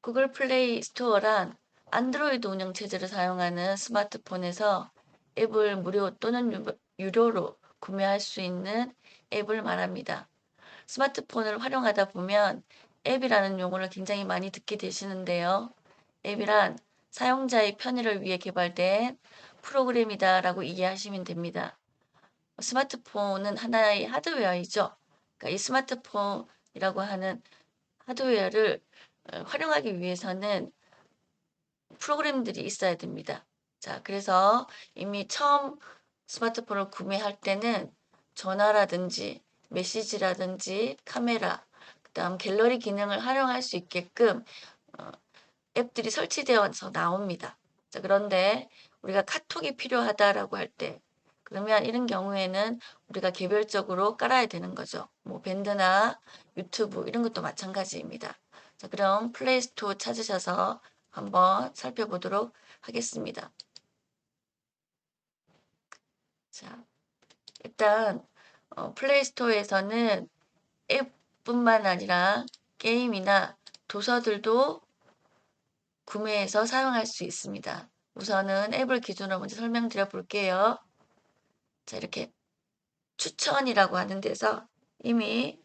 구글 플레이 스토어란 안드로이드 운영체제를 사용하는 스마트폰에서 앱을 무료 또는 유료로 구매할 수 있는 앱을 말합니다. 스마트폰을 활용하다 보면 앱이라는 용어를 굉장히 많이 듣게 되시는데요. 앱이란 사용자의 편의를 위해 개발된 프로그램이다라고 이해하시면 됩니다. 스마트폰은 하나의 하드웨어이죠. 그러니까 이 스마트폰이라고 하는 하드웨어를 활용하기 위해서는 프로그램들이 있어야 됩니다. 자, 그래서 이미 처음 스마트폰을 구매할 때는 전화라든지 메시지라든지 카메라, 그다음 갤러리 기능을 활용할 수 있게끔 어, 앱들이 설치되어서 나옵니다. 자, 그런데 우리가 카톡이 필요하다라고 할 때, 그러면 이런 경우에는 우리가 개별적으로 깔아야 되는 거죠. 뭐 밴드나 유튜브 이런 것도 마찬가지입니다. 자, 그럼 플레이스토어 찾으셔서 한번 살펴보도록 하겠습니다. 자, 일단 플레이스토어에서는 앱뿐만 아니라 게임이나 도서들도 구매해서 사용할 수 있습니다. 우선은 앱을 기준으로 먼저 설명드려 볼게요. 자, 이렇게 추천이라고 하는 데서 이미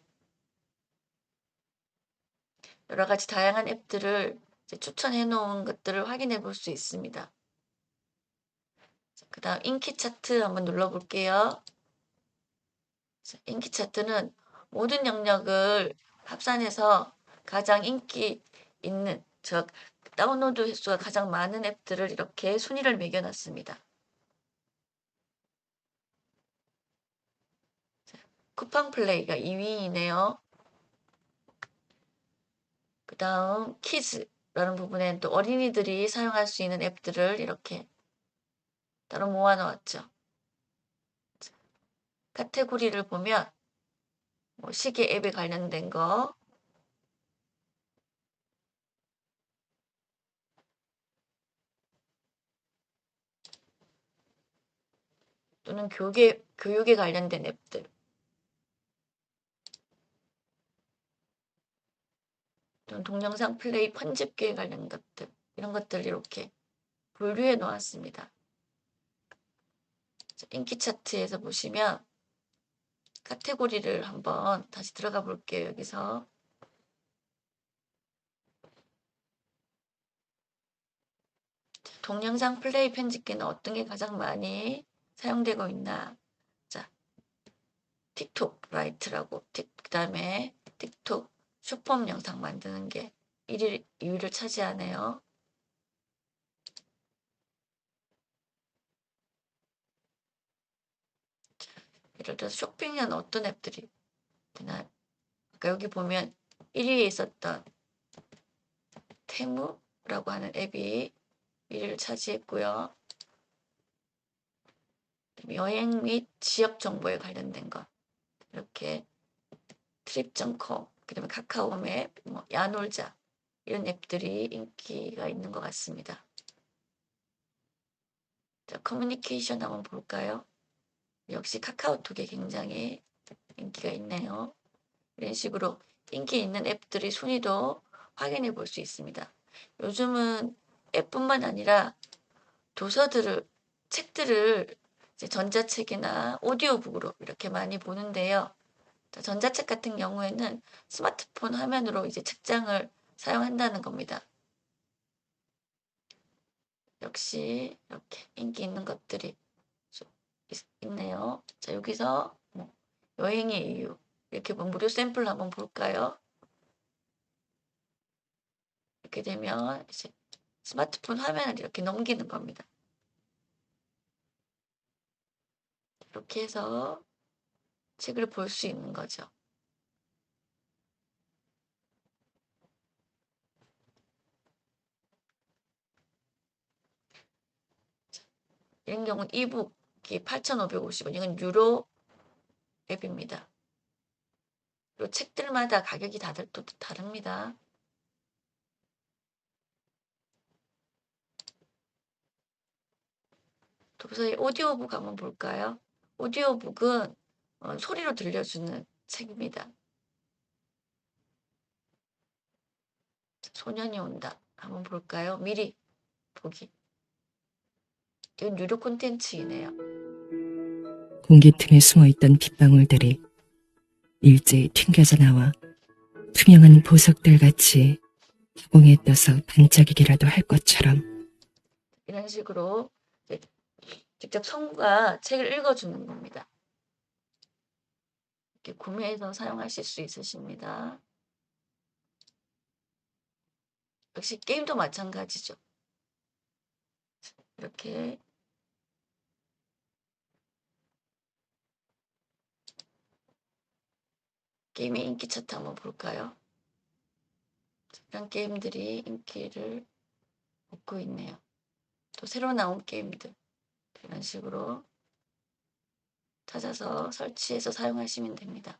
여러 가지 다양한 앱들을 추천해 놓은 것들을 확인해 볼 수 있습니다. 그 다음 인기 차트 한번 눌러 볼게요. 인기 차트는 모든 영역을 합산해서 가장 인기 있는, 즉 다운로드 횟수가 가장 많은 앱들을 이렇게 순위를 매겨놨습니다. 쿠팡 플레이가 2위이네요. 그 다음 키즈라는 부분에 또 어린이들이 사용할 수 있는 앱들을 이렇게 따로 모아놓았죠. 카테고리를 보면 뭐 시계 앱에 관련된 거, 또는 교육에 관련된 앱들, 또는 동영상 플레이 편집기에 관련된 것들, 이런 것들 이렇게 분류해 놓았습니다. 인기 차트에서 보시면 카테고리를 한번 다시 들어가 볼게요. 여기서 동영상 플레이 편집기는 어떤 게 가장 많이 사용되고 있나. 자, 틱톡 라이트라고, 그 다음에 틱톡 쇼폼 영상 만드는 게 1위, 2위를 차지하네요. 예를 들어서 쇼핑에는 어떤 앱들이 되나. 아까 여기 보면 1위에 있었던 테무라고 하는 앱이 1위를 차지했고요. 여행 및 지역 정보에 관련된 것, 이렇게 트립.com, 그다음에 카카오맵, 뭐 야놀자, 이런 앱들이 인기가 있는 것 같습니다. 자, 커뮤니케이션 한번 볼까요? 역시 카카오톡에 굉장히 인기가 있네요. 이런 식으로 인기 있는 앱들의 순위도 확인해 볼 수 있습니다. 요즘은 앱뿐만 아니라 책들을 이제 전자책이나 오디오북으로 이렇게 많이 보는데요. 전자책 같은 경우에는 스마트폰 화면으로 이제 책장을 사용한다는 겁니다. 역시 이렇게 인기 있는 것들이 있네요. 자, 여기서 뭐 여행의 이유, 이렇게 뭐 무료 샘플 한번 볼까요? 이렇게 되면 이제 스마트폰 화면을 이렇게 넘기는 겁니다. 이렇게 해서 책을 볼 수 있는 거죠. 이런 경우는 이북이 8,550원, 이건 유로 앱입니다. 그리고 책들마다 가격이 다들 또 다릅니다. 도서의 오디오북 한번 볼까요? 오디오북은 소리로 들려주는 책입니다. 소년이 온다. 한번 볼까요? 미리 보기. 이건 유료 콘텐츠이네요. 공기 틈에 숨어있던 빗방울들이 일제히 튕겨져 나와 투명한 보석들 같이 화공에 떠서 반짝이기라도 할 것처럼 이런 식으로 이제 직접 성우가 책을 읽어주는 겁니다. 이렇게 구매해서 사용하실 수 있으십니다. 역시 게임도 마찬가지죠. 이렇게 게임의 인기 차트 한번 볼까요? 이런 게임들이 인기를 얻고 있네요. 또 새로 나온 게임들 이런 식으로 찾아서 설치해서 사용하시면 됩니다.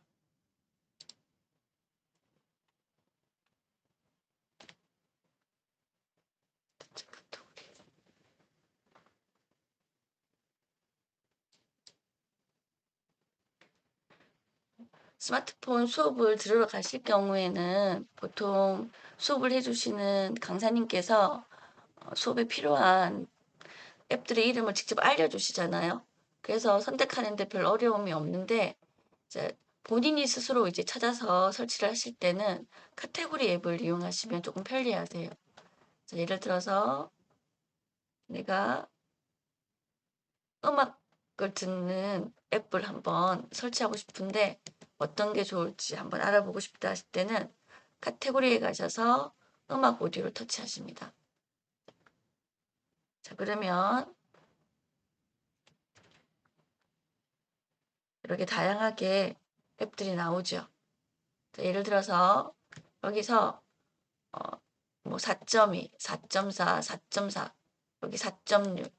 스마트폰 수업을 들으러 가실 경우에는 보통 수업을 해주시는 강사님께서 수업에 필요한 앱들의 이름을 직접 알려주시잖아요. 그래서 선택하는데 별 어려움이 없는데 이제 본인이 스스로 이제 찾아서 설치를 하실 때는 카테고리 앱을 이용하시면 조금 편리하세요. 예를 들어서 내가 음악을 듣는 앱을 한번 설치하고 싶은데 어떤 게 좋을지 한번 알아보고 싶다 하실 때는 카테고리에 가셔서 음악 오디오를 터치하십니다. 자, 그러면 이렇게 다양하게 앱들이 나오죠. 자, 예를 들어서 여기서 뭐 4.2, 4.4, 4.4, 여기 4.6,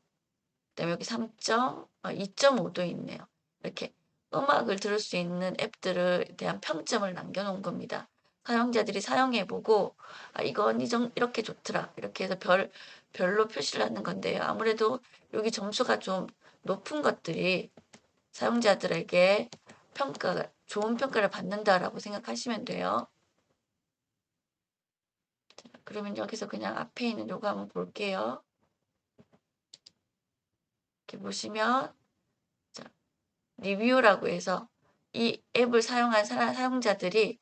그다음에 여기 2.5도 있네요. 이렇게 음악을 들을 수 있는 앱들에 대한 평점을 남겨놓은 겁니다. 사용자들이 사용해보고 이건 이렇게 좋더라 이렇게 해서 별로 표시를 하는 건데요. 아무래도 여기 점수가 좀 높은 것들이 사용자들에게 좋은 평가를 받는다라고 생각하시면 돼요. 그러면 여기서 그냥 앞에 있는 요거 한번 볼게요. 이렇게 보시면 리뷰라고 해서 이 앱을 사용한 사용자들이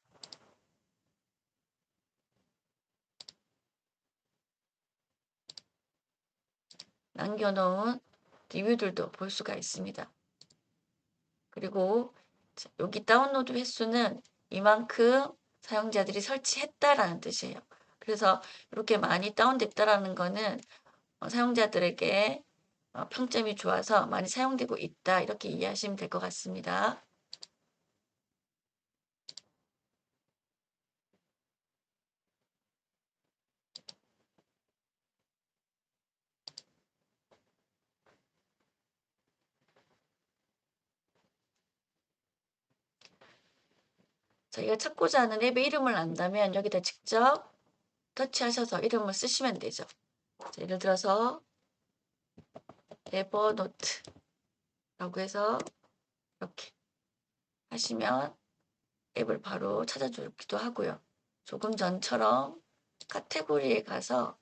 남겨놓은 리뷰들도 볼 수가 있습니다. 그리고 여기 다운로드 횟수는 이만큼 사용자들이 설치했다라는 뜻이에요. 그래서 이렇게 많이 다운됐다라는 거는 사용자들에게 평점이 좋아서 많이 사용되고 있다 이렇게 이해하시면 될 것 같습니다. 저희가 찾고자 하는 앱의 이름을 안다면 여기다 직접 터치하셔서 이름을 쓰시면 되죠. 예를 들어서 에버노트라고 해서 이렇게 하시면 앱을 바로 찾아주기도 하고요. 조금 전처럼 카테고리에 가서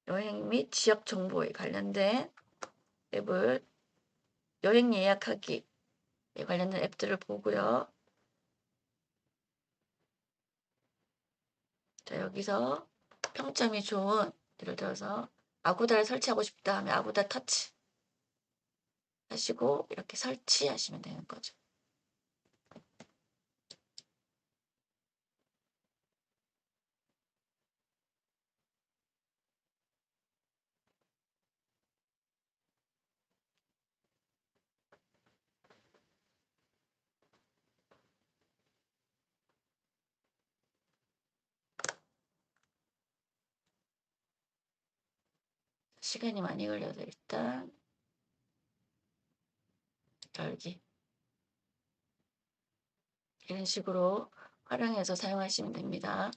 여행 및 지역 정보에 관련된 앱을 여행 예약하기에 관련된 앱들을 보고요. 자, 여기서 평점이 좋은 예를 들어서 아고다를 설치하고 싶다 하면 아고다 터치 하시고 이렇게 설치하시면 되는 거죠. 시간이 많이 걸려서 일단 열기 이런 식으로 활용해서 사용하시면 됩니다.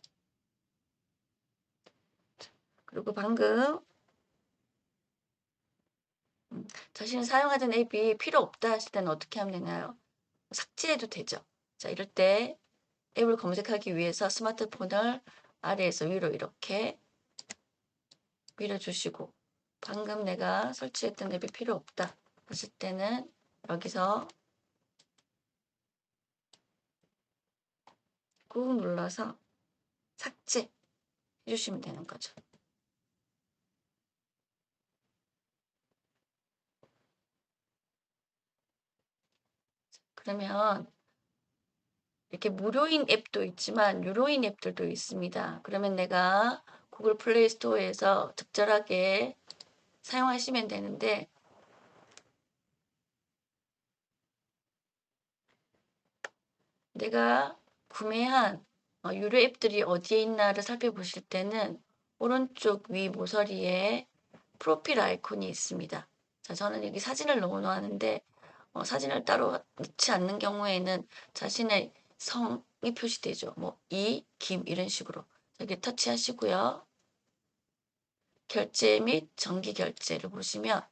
그리고 방금 자신이 사용하던 앱이 필요 없다 하실 때는 어떻게 하면 되나요? 삭제해도 되죠. 자, 이럴 때 앱을 검색하기 위해서 스마트폰을 아래에서 위로 이렇게 밀어주시고, 방금 내가 설치했던 앱이 필요 없다 하실 때는 여기서 꾹 눌러서 삭제 해주시면 되는 거죠. 그러면 이렇게 무료인 앱도 있지만 유료인 앱들도 있습니다. 그러면 내가 구글 플레이 스토어에서 적절하게 사용하시면 되는데, 내가 구매한 유료 앱들이 어디에 있나를 살펴보실 때는 오른쪽 위 모서리에 프로필 아이콘이 있습니다. 자, 저는 여기 사진을 넣어놓았는데 사진을 따로 넣지 않는 경우에는 자신의 성이 표시되죠. 뭐 김 이런 식으로 여기 터치하시고요. 결제 및 정기 결제를 보시면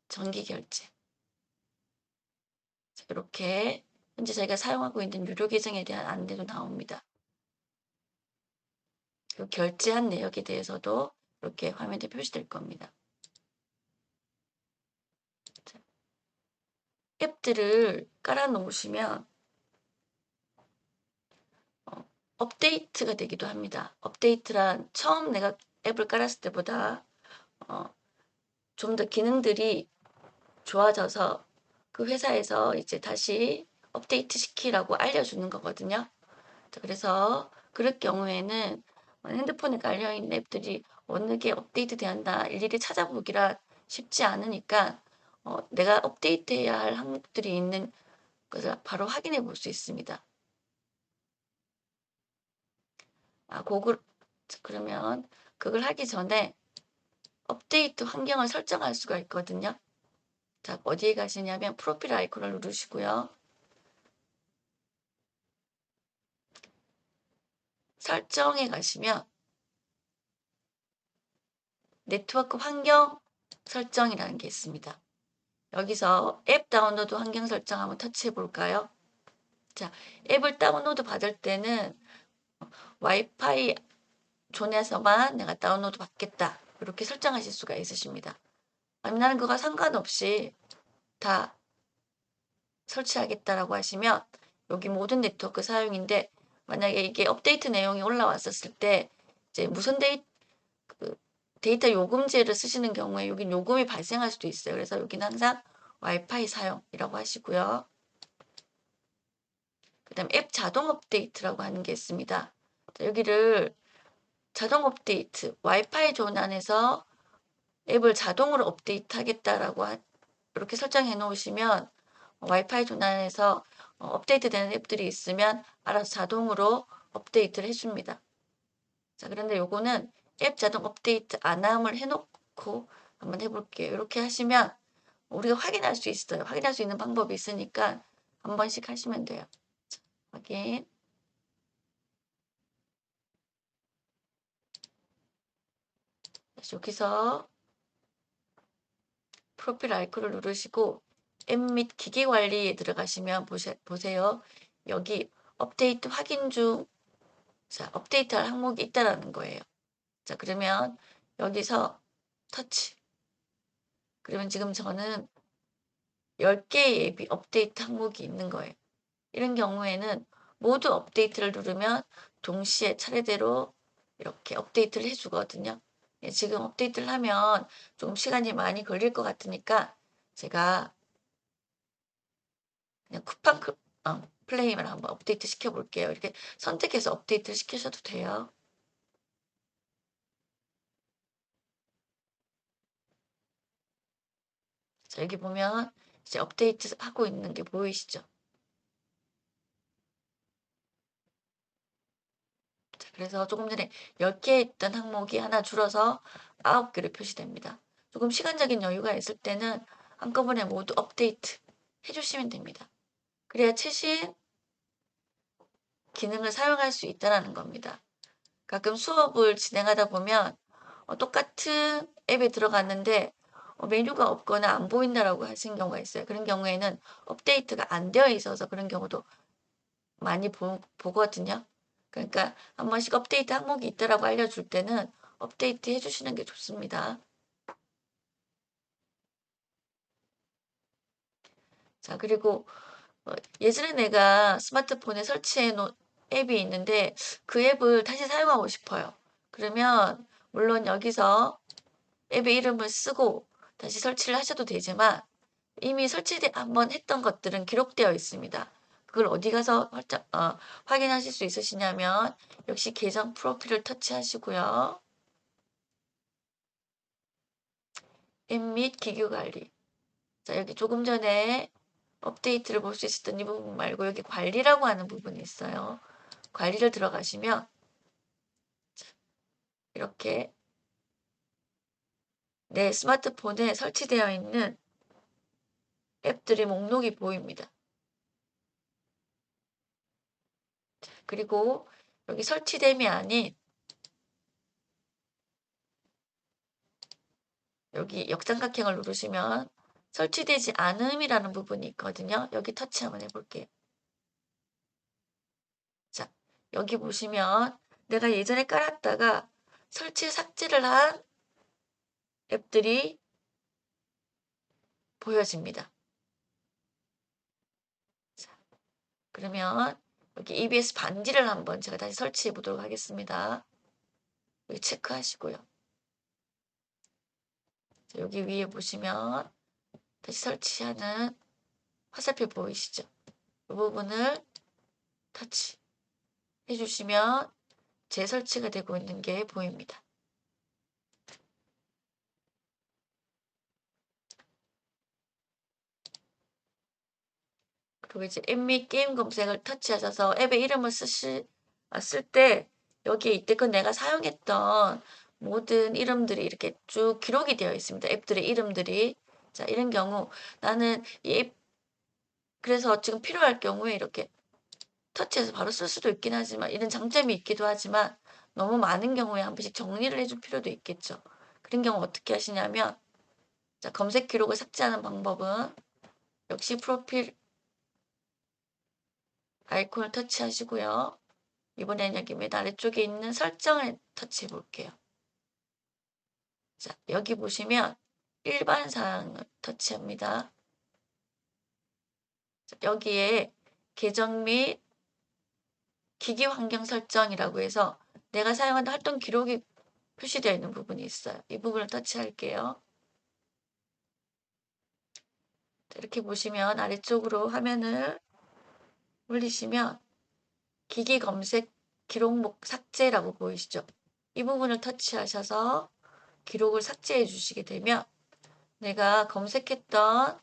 정기 결제, 이렇게 현재 저희가 사용하고 있는 유료 계정에 대한 안내도 나옵니다. 그 결제한 내역에 대해서도 이렇게 화면에 표시될 겁니다. 앱들을 깔아 놓으시면 업데이트가 되기도 합니다. 업데이트란 처음 내가 앱을 깔았을 때보다 좀 더 기능들이 좋아져서 그 회사에서 이제 다시 업데이트 시키라고 알려주는 거거든요. 그래서 그럴 경우에는 핸드폰에 깔려있는 앱들이 어느 게 업데이트 되었나 일일이 찾아보기라 쉽지 않으니까 내가 업데이트해야 할 항목들이 있는 것을 바로 확인해 볼 수 있습니다. 그러면 그걸 하기 전에 업데이트 환경을 설정할 수가 있거든요. 자, 어디에 가시냐면 프로필 아이콘을 누르시고요. 설정에 가시면 네트워크 환경 설정이라는 게 있습니다. 여기서 앱 다운로드 환경 설정 한번 터치해 볼까요? 자, 앱을 다운로드 받을 때는 와이파이 존에서만 내가 다운로드 받겠다. 이렇게 설정하실 수가 있으십니다. 아니면 나는 그거 상관없이 다 설치하겠다라고 하시면 여기 모든 네트워크 사용인데, 만약에 이게 업데이트 내용이 올라왔었을 때 이제 무슨 데이터 요금제를 쓰시는 경우에 여긴 요금이 발생할 수도 있어요. 그래서 여기는 항상 와이파이 사용이라고 하시고요. 그 다음 앱 자동 업데이트라고 하는 게 있습니다. 여기를 자동 업데이트, 와이파이 존 안에서 앱을 자동으로 업데이트 하겠다라고 이렇게 설정해 놓으시면 와이파이 존 안에서 업데이트 되는 앱들이 있으면 알아서 자동으로 업데이트를 해줍니다. 자, 그런데 요거는 앱 자동 업데이트 안함을 해놓고 한번 해볼게요. 이렇게 하시면 우리가 확인할 수 있어요. 확인할 수 있는 방법이 있으니까 한 번씩 하시면 돼요. 자, 확인. 여기서 프로필 아이콘을 누르시고 앱 및 기기 관리에 들어가시면 보세요. 여기 업데이트 확인 중, 자, 업데이트할 항목이 있다라는 거예요. 자, 그러면 여기서 터치. 그러면 지금 저는 10개의 앱이 업데이트 항목이 있는 거예요. 이런 경우에는 모두 업데이트를 누르면 동시에 차례대로 이렇게 업데이트를 해주거든요. 예, 지금 업데이트를 하면 좀 시간이 많이 걸릴 것 같으니까 제가 그냥 플레이만 한번 업데이트 시켜볼게요. 이렇게 선택해서 업데이트를 시키셔도 돼요. 자, 여기 보면 이제 업데이트 하고 있는 게 보이시죠? 자, 그래서 조금 전에 10개 있던 항목이 하나 줄어서 9개로 표시됩니다. 조금 시간적인 여유가 있을 때는 한꺼번에 모두 업데이트 해주시면 됩니다. 그래야 최신 기능을 사용할 수 있다는 겁니다. 가끔 수업을 진행하다 보면 똑같은 앱에 들어갔는데 메뉴가 없거나 안 보인다라고 하신 경우가 있어요. 그런 경우에는 업데이트가 안 되어 있어서 그런 경우도 많이 보거든요. 그러니까 한 번씩 업데이트 항목이 있다라고 알려줄 때는 업데이트 해주시는 게 좋습니다. 자, 그리고 예전에 내가 스마트폰에 설치해 놓은 앱이 있는데 그 앱을 다시 사용하고 싶어요. 그러면 물론 여기서 앱의 이름을 쓰고 다시 설치를 하셔도 되지만 이미 한번 했던 것들은 기록되어 있습니다. 그걸 어디 가서 확인하실 수 있으시냐면 역시 계정 프로필을 터치하시고요. 앱 및 기기 관리. 자, 여기 조금 전에 업데이트를 볼 수 있었던 이 부분 말고 여기 관리라고 하는 부분이 있어요. 관리를 들어가시면 이렇게 내 스마트폰에 설치되어 있는 앱들의 목록이 보입니다. 그리고 여기 설치됨이 아닌 여기 역삼각형을 누르시면 설치되지 않음이라는 부분이 있거든요. 여기 터치 한번 해볼게요. 자, 여기 보시면 내가 예전에 깔았다가 설치 삭제를 한 앱들이 보여집니다. 자, 그러면 여기 EBS 반지를 한번 제가 다시 설치해 보도록 하겠습니다. 여기 체크하시고요. 자, 여기 위에 보시면 다시 설치하는 화살표 보이시죠? 이 부분을 터치 해주시면 재설치가 되고 있는 게 보입니다. 그리고 이제 앱 및 게임 검색을 터치하셔서 앱의 이름을 쓸 때 여기에 이때껏 내가 사용했던 모든 이름들이 이렇게 쭉 기록이 되어 있습니다. 앱들의 이름들이. 자, 이런 경우 나는 이 앱 그래서 지금 필요할 경우에 이렇게 터치해서 바로 쓸 수도 있긴 하지만 이런 장점이 있기도 하지만 너무 많은 경우에 한 번씩 정리를 해줄 필요도 있겠죠. 그런 경우 어떻게 하시냐면 자, 검색 기록을 삭제하는 방법은 역시 프로필 아이콘을 터치하시고요. 이번엔 여기 맨 아래쪽에 있는 설정을 터치해 볼게요. 자, 여기 보시면 일반 사항을 터치합니다. 자, 여기에 계정 및 기기 환경 설정이라고 해서 내가 사용하는 활동 기록이 표시되어 있는 부분이 있어요. 이 부분을 터치할게요. 자, 이렇게 보시면 아래쪽으로 화면을 올리시면 기기 검색 기록목 삭제라고 보이시죠? 이 부분을 터치하셔서 기록을 삭제해 주시게 되면 내가 검색했던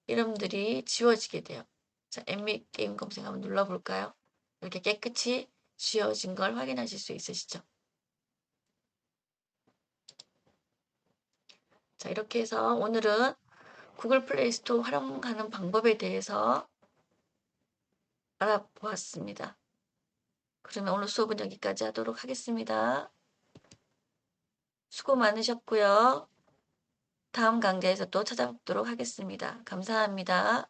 이름들이 지워지게 돼요. 자, 엠미 게임 검색 한번 눌러볼까요? 이렇게 깨끗이 지워진 걸 확인하실 수 있으시죠? 자, 이렇게 해서 오늘은 구글 플레이 스토어 활용하는 방법에 대해서 알아보았습니다. 그러면 오늘 수업은 여기까지 하도록 하겠습니다. 수고 많으셨고요. 다음 강좌에서 또 찾아뵙도록 하겠습니다. 감사합니다.